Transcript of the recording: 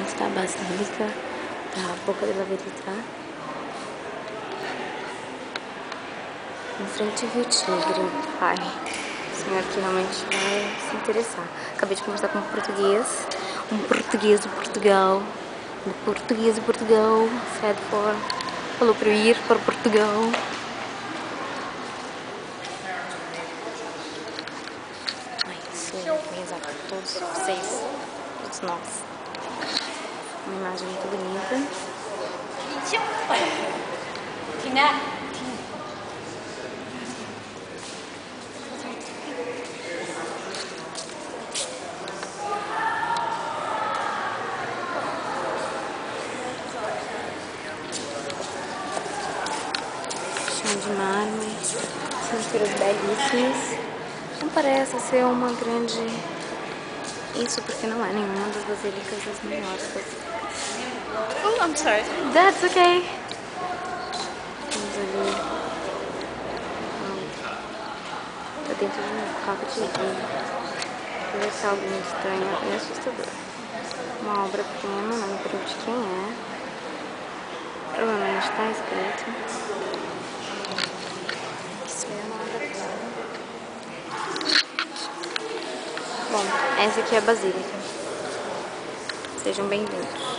Esta é a Basílica da Boca della Verità. Em frente ao Tigre. Ai, o senhor que realmente vai se interessar. Acabei de conversar com um português de Portugal. Um português de Portugal. Falou para eu ir para Portugal. Ai, isso é exato para todos vocês, todos nós. Uma imagem muito bonita. Chão de mármore, esculturas belíssimas. Não parece ser uma grande... Isso porque não é nenhuma das basílicas das maiores. Oh, I'm sorry. That's okay. Vamos ali. Tá dentro de um carro de vinho. Deve ser algo muito estranho e assustador. Uma obra pequena, não lembro de quem é. Provavelmente está escrito. Isso é uma obra pequena. Bom, essa aqui é a basílica. Sejam bem-vindos.